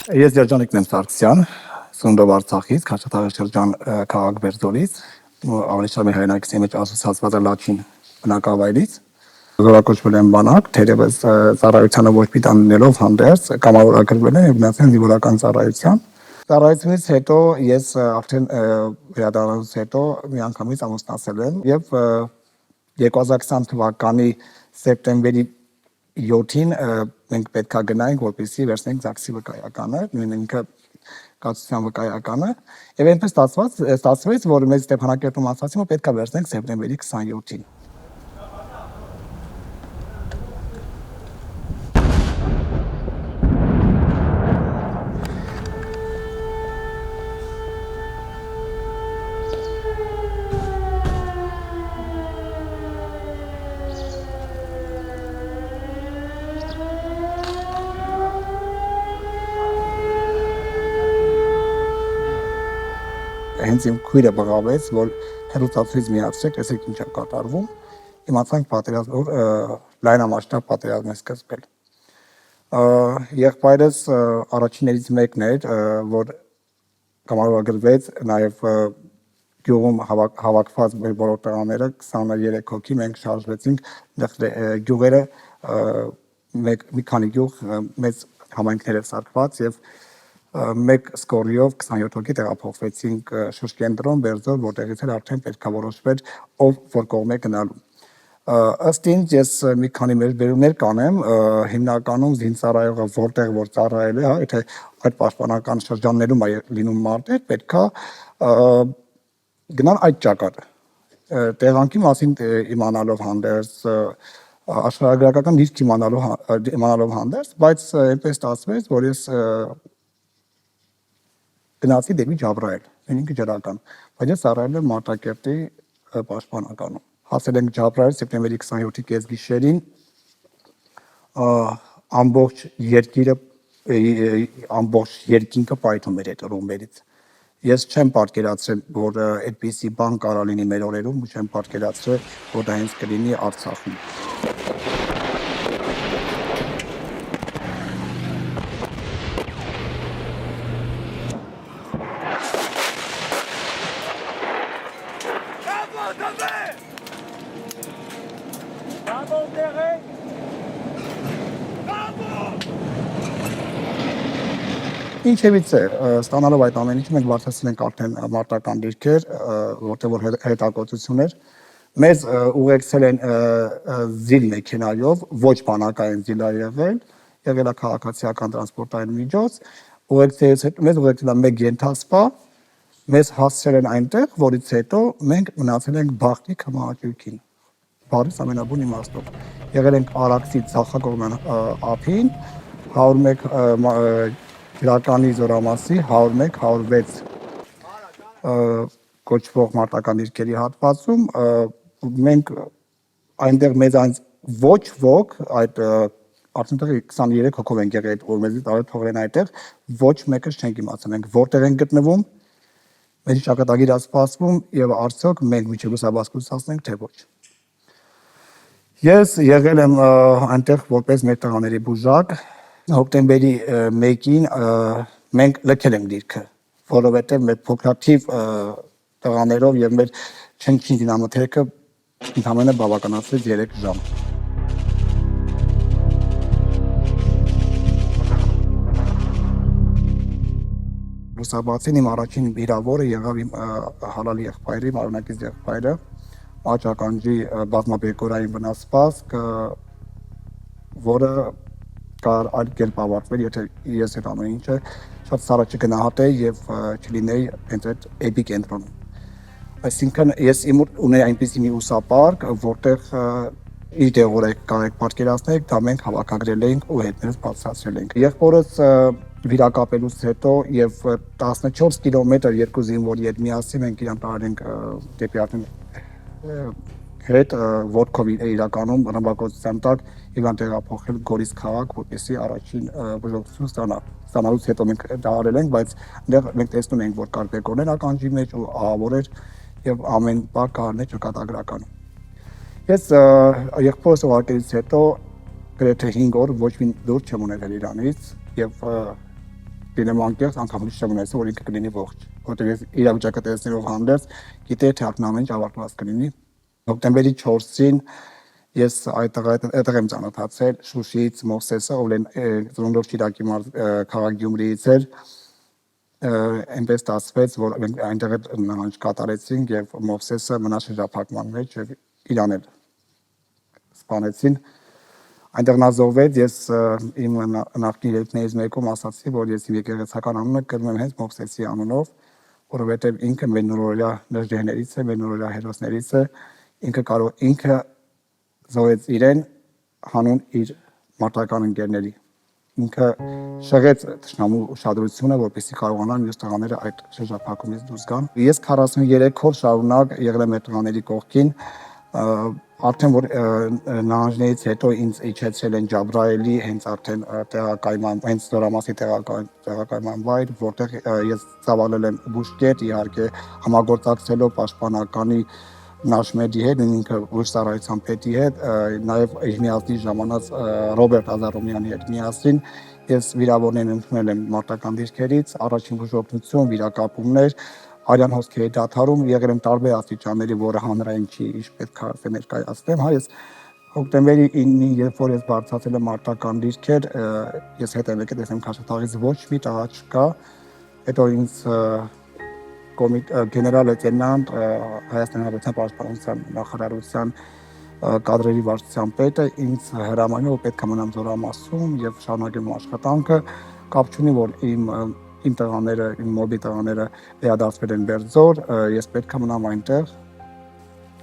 Ես Երջանիկ Նեմսարքսյան, Սունդով Արցախից, Քաշաթաղի շրջան քաղաք Բերձորից, ավելի շատ մեր հայրենակցի մեջ ասոցացված է Լաչին բնակավայրից։ Զորակոչվել եմ բանակ, թերևս ծառայությանը ոչ պիտան լինելով հանդերձ կամավորագրվել եմ եւ մնացել զինվորական ծառայության։ Ծառայությունից հետո ես արդեն վերադառնալուց հետո միանգամից ամուսնացել եմ եւ 2020 թվականի սեպտեմբերի 7-ին մենք պետքա գնայինք, որպեսզի վերցնենք ԶԱԳՍ-ի վկայականը, նույնքը կացության վկայականը, եւ այնպես ստացվեց, որ մեծ Ստեփանակերտում ասացին, որ պետքա վերցնենք սեպտեմբերի 27-ին։ Հենց իմ քույրը բղավեց, որ հերոսացույց միացրեք, տեսեք ինչ է կատարվում։ Իմացանք պատերազմ, որ լայնամասշտաբ պատերազմ է սկսվել։ Եղբայրս առաջիններից մեկն էր, որ կամավորագրվեց, նաև գյուղում հավաքված մեր բոլոր տղաները 23 հոգի մենք շարժվեցինք գյուղերը մի քանի գյուղ մեծ համայնքներ սարքված եւ մեկ սկորիով 27 հոգի տեղափոխվեցինք Շուշ կենտրոն, Բերձոր, որտեղից էլ արդեն պետք է որոշվեր ով որ կողմ է գնալու։ Ըստ ինձ ես մի քանի վերաբերումներ կանեմ, հիմնականում զինծառայողը որտեղ որ ծառայել է, հա, եթե այդ պաշտպանական շրջաններում է լինում մարտեր, պետքա գնան այդ ճակատը։ Տեղանքի մասին իմանալով հանդերձ աշխարհագրական դիրք իմանալով հանդերձ, բայց այնպես ստացվեց, որ ես գնացի դեպի Ջաբրայել, ինքը ջրական, բայց ես ծառայել եմ Մարտակերտի պաշտպանականում։ Հասել ենք Ջաբրայել սեպտեմբերի 27-ի կեսգիշերին, ամբողջ երկինքը պայթում էր այդ ռումբերից։ Ես չեմ պատկերացրել, որ այդպիսի բան կարա լինի մեր օրերում, ու չեմ պատկերացրել, որ դա հենց կլինի Արցախում։ Ինչևից է, ստանալով այդ ամեն ինչը մենք բարձրացել ենք արդեն մարտական դիրքեր, որտեղ որ հետակոծություն էր։ Մեզ ուղեկցել են զիլ մեքենայով, ոչ բանակային զիլ է եղել է քաղաքացիական տրանսպորտային միջոց, մեզ ուղեկցել է մեկ ենթասպա, մեզ հասցրել են այնտեղ, որից հետո մենք մնացել ենք Բախտի քմահաճույքին, բառից ամենաբուն իմաստով։ Եղել ենք Արաքսի ցախակողմյան ափին, 101 Իրականի զորամասի 101-106 կոչվող մարտական դիրքերի հատվածում մենք այնտեղ մեզանց ոչ ոք այդ արդեն 23 հոգով ենք եղել, որ մեզի տարել թողել են այդտեղ, ոչ մեկը չենք իմացել, մենք որտեղ ենք գտնվում, մեզ ճակատագիր սպասվում եւ արդյոք մենք միջև լուսաբացկացնենք թե ոչ։ Ես եղել եմ այնտեղ որպես մեր տղաների բուժակ, հոկտեմբերի 1-ին մենք լքել ենք դիրքը, որովհետև մեր փոքրաթիվ տղաներով եւ մեր չնչին դինամոթերքը ընդհանրապես բավականացրեց 3 ժամ։ Լուսաբացին իմ առաջին վիրավորը եղավ իմ հալալի եղբայրի, մարմնակից եղբայրը, աճականջի բազմաբեկորային վնասվածք, որը կար այլ կերպ ավարտվել, եթե ես այդ ամեն ինչը շատ սառը չգնահատեի եւ չլինեի հենց այդ էպի կենտրոնում։ Այսինքն ես ունեի այնպիսի մի ուսապարկ, որտեղ իր դեղորայք կարեք պատկերացնել, դա մենք հավաքագրել էինք ու հետներս բացացրել ենք։ Եղբորս վիրակապելուց հետո եւ 14 կիլոմետր երկու զինվորի հետ միասին մենք իրան տարել ենք դեպի արդեն հետ ոտքով իրականում ռմբակոծության տակ իրան տեղափոխել Գորիս քաղաք, որպեսզի առաջին բժշկություն ստանալուց հետո մենք դա արել ենք, բայց այնտեղ մենք տեսնում ենք, որ կար բեկորներ ականջի մեջ ու ահավոր էր եւ ամեն բան կարն է ճակատագրական։ Ես եղբորս ուղարկելուց հետո գրեթե 5 օր ոչ մի դուր չեմ ունեցել իրանից եւ լինեմ անկեղծ, անգամ ուրիշ չեմ ունեցել, որ ինքը կլինի ողջ, որտեղ ես իրավիճակը տեսնելով հանդերձ գիտեի թե ամեն ինչ ավարտված կլինի։ Հոկտեմբերի 4-ին ես այդտեղ եմ ծանոթացել Շուշիից Մովսեսը, ով ծննդով Շիրակի քաղաք Գյումրիից էր, այնպես ստացվեց, որ մենք այնտեղ նահանջ կատարեցինք եւ Մովսեսը մնաց շրջափակման մեջ եւ իրան էլ սպանեցին։ Այնտեղ նա զոհվեց, ես իմ նախկին երեքներից մեկում ասացի, որ ես իմ եկեղեցական անունը կրում եմ հենց Մովսեսի անունով, որովհետև ինքը մեր նորօրյա նժդեհներից է, մեր նորօրյա հերոսներից է, ինքը զոհեց իրեն հանուն իր մարտական ընկերների։ Ինքը շեղեց թշնամու ուշադրությունը, որպեսզի կարողանան մյուս տղաները այդ շրջափակումից դուրս գան։ Ես 43 օր շարունակ եղել եմ այդ տղաների կողքին, արդեն որ նահանջներից հետո ինձ իջեցրել են Ջաբրայելի, հենց արդեն տեղակայման, հենց Զորամասի տեղակայման վայր, որտեղ ես ծավալել եմ բուժկետ, իհարկե համագործակցելով պաշտպանականի Նաշմեդի հետ, ինքը բուժսառայության պետի հետ, նաև իր միացնի ժամանած Ռոբերտ Ազարոմյանի հետ միասին ես վիրավորներին ընդունել եմ մարտական դիրքերից, առաջին բուժօգնություն, վիրակապումներ, արյան հոսքերի դադարում, եղել եմ տարբեր աստիճանների, որը հանրային չի, ինչ պետք է ներկայացնեմ, ես հոկտեմբերի 9-ին, երբ որ ես բարձրացել եմ մարտական դիրքեր, ես հետ եմ եկել, տեսնեմ Քաշաթաղից ոչ մի տղա չկա, հետո ինձ գեներալ լեյտենանտ Հայաստանի Հանրապետության պաշտպանության նախարարության կադրերի վարչության պետը ինձ հրամայում է, որ պետք է մնամ Զորամասում եւ շարունակեմ աշխատանքը, կապ չունի, որ իմ տղաները, իմ մոբի տղաները վերադարձվել են Բերձոր, ես պետք է մնամ այնտեղ։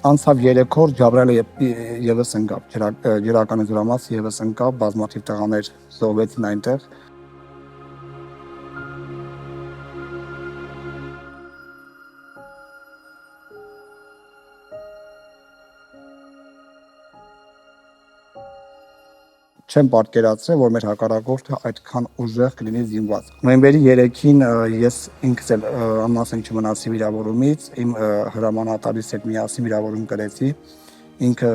Անցավ 3 օր, Ջաբրայելը եւս ընկավ, ջրականի Զորամասը եւս ընկավ, բազմաթիվ տղաներ զոհվեցին այնտեղ։ Չեմ պատկերացրել, որ մեր հակառակորդը այդքան ուժեղ կլինի զինված։ Նոյեմբերի 3-ին ես ինքս էլ անմասն չմնացի վիրավորումից, իմ հրամանատարից հետ միասին վիրավորում կրեցի, ինքը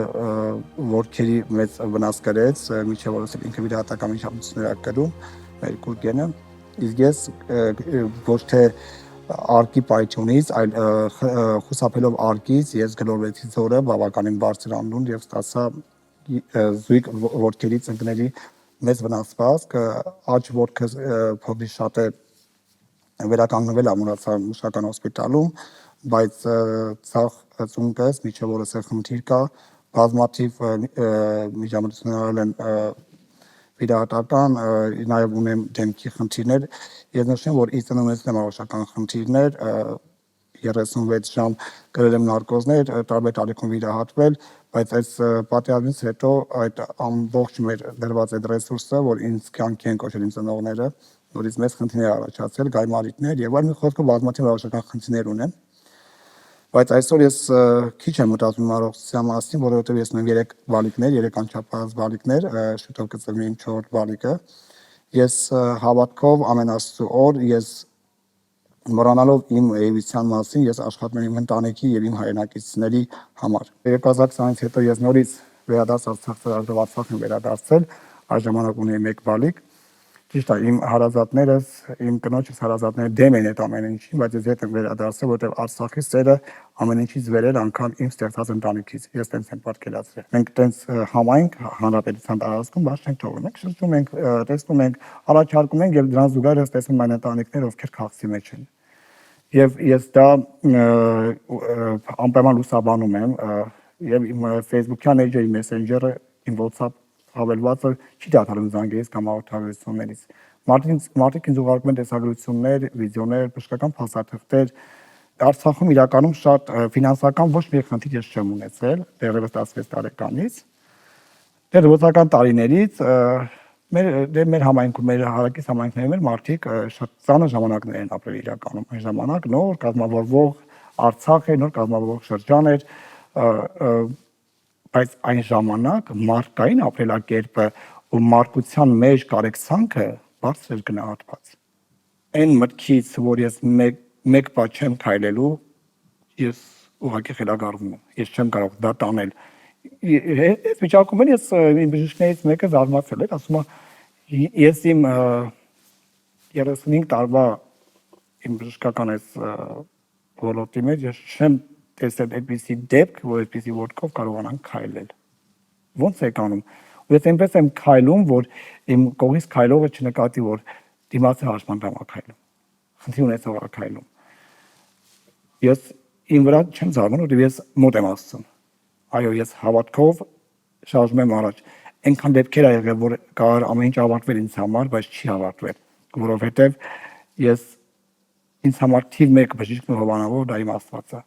ոտքերի մեծ վնաս կրեց, մինչև որս ինքը վիրահատական միջամտություններ ա կրում, մեր կուրգենը, իսկ ես ոչ թե արկի պայթյունից, այլ խուսափելով արկից, ես գլորվեցի ձորը բավականին բարձր անդունդ եւ ստացա զույգ ոտքերի ծնկների մեծ վնասվածք, աջ ոտքը փոքրի շատ է վերականգնվել ամուրացարմուշական հոսպիտալում, բայց ցախ ծունկս միջև որս խնդիր կա, բազմաթիվ միջամտություններ են վիրահատական, նաև ունեմ դեմքի խնդիրներ, ես նշեմ, որ ինձ ունեցել եմ առողջական խնդիրներ, 36 ժամ կրել եմ նարկոզներ, տարբեր տարիքում վիրահատվել, բայց այս պատերազմից հետո այդ ամբողջ մեր դրված այդ ռեսուրսը, որ ինձ կյանքի են կոչել իմ ծնողները, որից մեծ խնդիրներ առաջացել, գայմարիտներ եւ այլ մի խոսքով բազմաթիվ առողջական խնդիրներ ունեմ։ Բայց այսօր ես քիչ եմ մտածում առողջության մասին, որովհետեւ ես ունեմ 3 բալիկներ, 3 անչափահաս բալիկներ, շուտով կծնվի իմ 4-րդ բալիկը։ Ես հավատքով ամեն Աստծո օր ես մոռանալով իմ էության մասին, ես աշխատում եմ իմ ընտանիքի եւ իմ հայրենակիցների համար։ 2020-ից հետո ես նորից վերադարձ Արցախ եմ վերադարձել, այս ժամանակ ունեի 1 բալիկ։ Ճիշտ է, իմ հարազատներս, իմ կնոջս հարազատները դեմ են այդ ամեն ինչին, բայց ես հետ եմ վերադարձել, որտեղ Արցախի սերը ամեն ինչից վերել, անգամ իմ ստեղծած ընտանիքից։ Ես տենց եմ պատկերացրել։ Մենք տենց համայնք հանրապետության տարածքում բաց չենք թողնում։ Մենք շրջում ենք, տեսնում ենք, առաջարկում ենք եւ դրան զուգահեռ տեսնում այն ընտանիքներ, ովքեր քաղցի մեջ են։ Եվ ես դա անպայման լուսաբանում եմ եւ իմ Facebook-յան էջը, իմ Messenger-ը, իմ WhatsApp հավելվածը չի դադարում զանգերից կամ հաղորդագրություններից։ Մարդիկ ինձ ուղարկում են տեսագրություններ, վիդեոներ, բժշկական փաստաթղթեր։ Արցախում իրականում շատ ֆինանսական ոչ մի խնդիր ես չեմ ունեցել, դեռևս 16 տարեկանից։ Դեռ ռոզական տարիներից մեր համայնքում, մեր հարակից համայնքներում մարդիկ շատ ծանր ժամանակներ են ապրել իրականում։ Այն ժամանակ նոր կազմավորվող Արցախ էր, նոր կազմավորվող շրջան էր, բայց այն ժամանակ մարդկային ապրելակերպը ու մարդկության մեջ կարեկցանքը բարձր էր գնահատված։ Այն մտքից, որ ես մեկ բա չեմ քայլելու, ես ուղղակի խելագարվում եմ։ Ես չեմ կարող դա տանել։ Այս վիճակում ես իմ բժիշկներից մեկը զարմացել էր, ասում է ես իմ 35 տարվա իմ բժշկական այս ոլորտի մեջ ես չեմ տեսել այդպիսի դեպք, որ այդպիսի ոտքով կարողանան քայլել։ Ոնց է կանում։ Ու ես այնպես եմ քայլում, որ իմ կողքից քայլողը չնկատի, որ դիմացի հաշմանդամ է քայլում։ Խնդիր ունեցող է քայլում։ Ես իմ վրա չեմ զարմանում, որ ես մոտ եմ ասում։ Այո, ես հավատքով շարժում եմ առաջ։ Այնքան դեպքեր ա եղել, որ կարող ամեն ինչ ավարտվել ինձ համար, բայց չի ավարտվել, որովհետև ես ինձ համար թիվ 1 բժիշկն ու հովանավոր դա իմ Աստվածը։